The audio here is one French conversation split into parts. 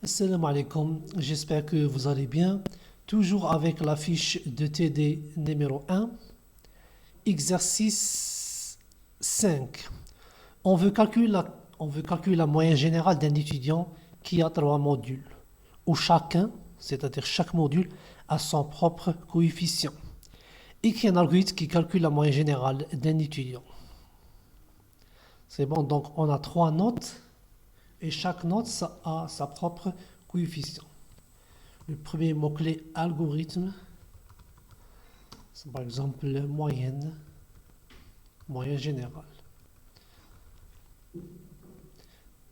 Assalamu alaikum, j'espère que vous allez bien. Toujours avec la fiche de TD numéro 1, exercice 5. On veut calculer la moyenne générale d'un étudiant qui a 3 modules, où chacun, c'est-à-dire chaque module, a son propre coefficient. Écris un algorithme qui calcule la moyenne générale d'un étudiant. C'est bon, donc on a 3 notes et chaque note ça a sa propre coefficient. Le premier mot-clé algorithme, c'est par exemple moyenne générale.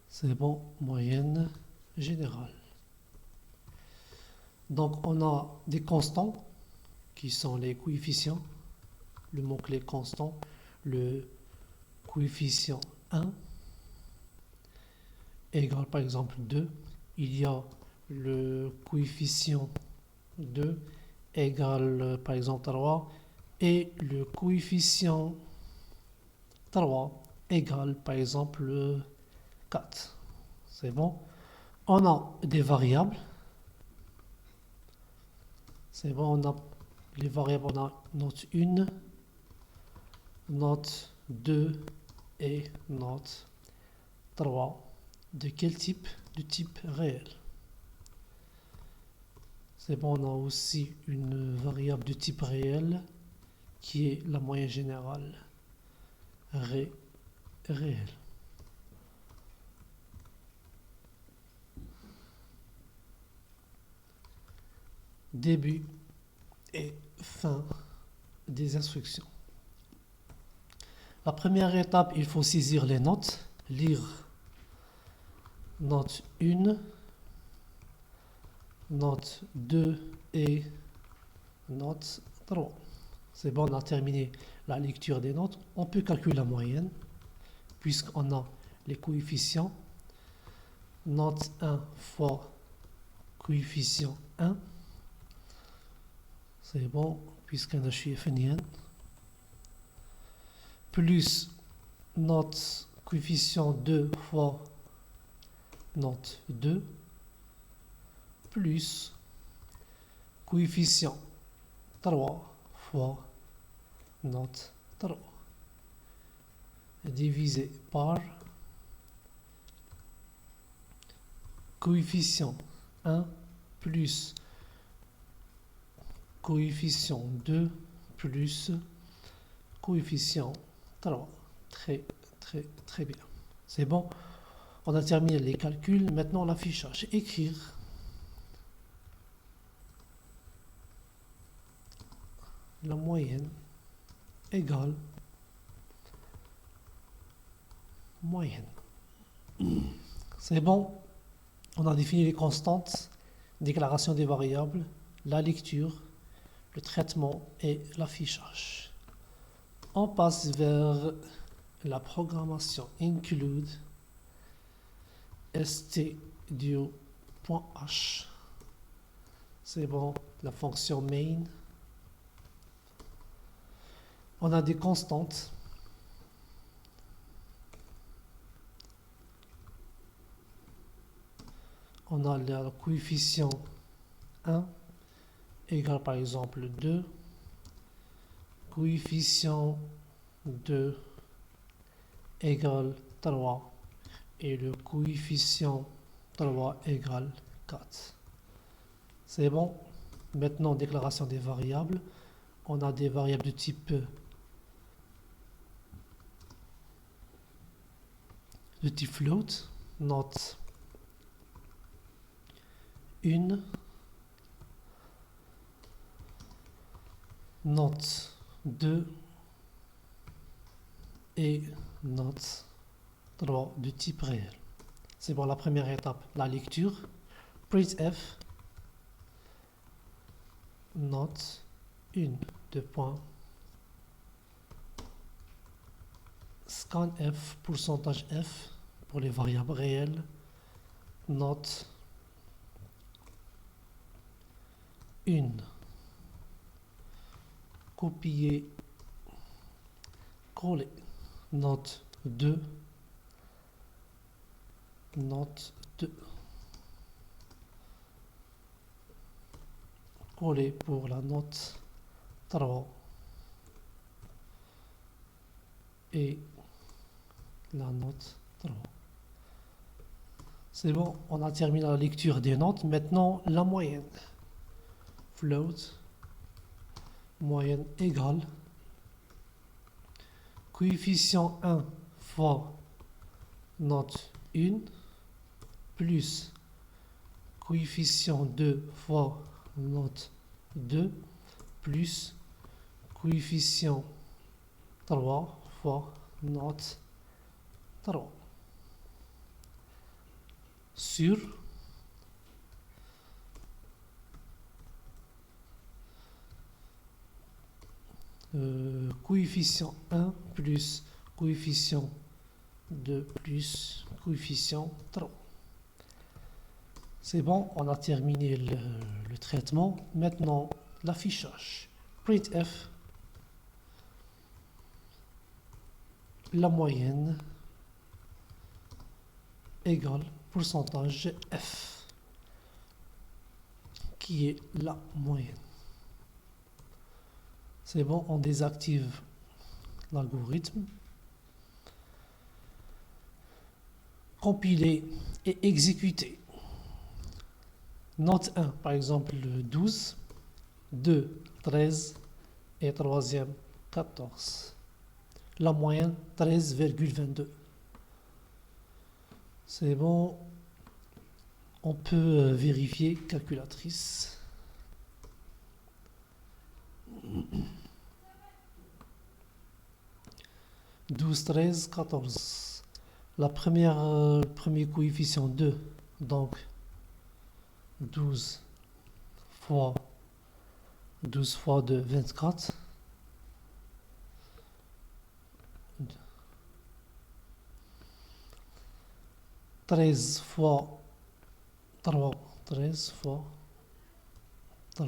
C'est bon, moyenne générale. Donc on a des constants qui sont les coefficients. Le mot-clé constant, le coefficient 1 égale par exemple 2. Il y a le coefficient 2 égale par exemple 3 et le coefficient 3 égale par exemple 4. C'est bon. On a des variables. C'est bon, on a les variables, on a note 1, note 2 et note 3. De quel type? Du type réel. C'est bon, on a aussi une variable de type réel qui est la moyenne générale réelle. Début et fin des instructions. La première étape, il faut saisir les notes, lire note 1, note 2 et note 3. C'est bon, on a terminé la lecture des notes. On peut calculer la moyenne, puisqu'on a les coefficients. Note 1 fois coefficient 1. C'est bon, puisqu'on a chez FNN. Plus note coefficient 2 fois note 2. Plus coefficient 3 fois note 3. Divisé par coefficient 1 plus coefficient 2 plus coefficient 3. Très bien. C'est bon. On a terminé les calculs. Maintenant l'affichage. Écrire la moyenne égale moyenne. C'est bon. On a défini les constantes, déclaration des variables, la lecture, le traitement et l'affichage. On passe vers la programmation include stdio.h. C'est bon, la fonction main. On a des constantes. On a le coefficient 1 égale par exemple 2. Coefficient 2 égale 3. Et le coefficient 3 égale 4. C'est bon. Maintenant, déclaration des variables. On a des variables de type float. Note 1, note 2 et note 3 de type réel. C'est bon, la première étape, la lecture. printf note 1, deux points. Scanf, pourcentage f pour les variables réelles. Note 1. Copier, coller. Note 2. Note 2. coller pour la note 3 et la note 3. C'est bon, on a terminé la lecture des notes. Maintenant, la moyenne. Float, moyenne égale coefficient 1 fois note 1 plus coefficient 2 fois note 2 plus coefficient 3 fois note 3 sur coefficient 1 plus coefficient 2 plus coefficient 3. C'est bon, on a terminé le traitement. Maintenant, l'affichage. Printf, la moyenne égale pourcentage f, qui est la moyenne. C'est bon, on désactive l'algorithme. Compiler et exécuter. Note 1, par exemple, 12, 2, 13 et troisième, 14. La moyenne, 13,22. C'est bon, on peut vérifier calculatrice. 12, 13, 14. La première, premier coefficient 2, donc 12 fois 2, 24. 13 fois 3, 13 fois 3.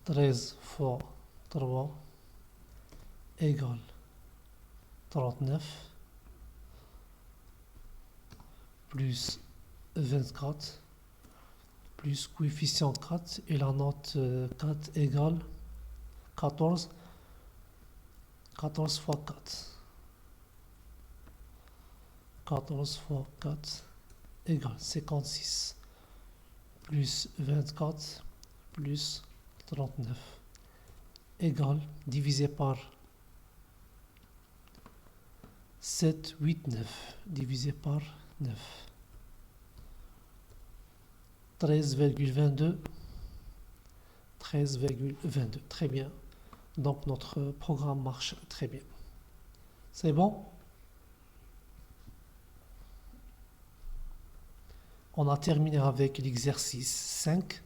13 fois 3 égale 39 plus 24 plus coefficient 4 et la note 4 égale 14. 14 fois 4. 14 fois 4 égale 56 plus 24 plus 39 égale divisé par 7, 8, 9 divisé par 9. 13,22. 13,22. Très bien. Donc notre programme marche très bien. C'est bon? On a terminé avec l'exercice 5.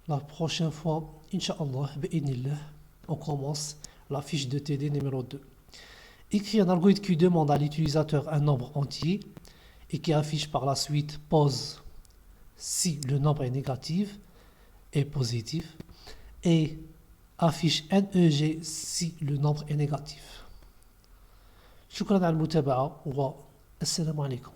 La prochaine fois, Inch'Allah, on commence la fiche de TD numéro 2. Écrit un algorithme qui demande à l'utilisateur un nombre entier et qui affiche par la suite pause si le nombre est négatif et positif et affiche NEG si le nombre est négatif. شكرا على المتابعة والسلام عليكم.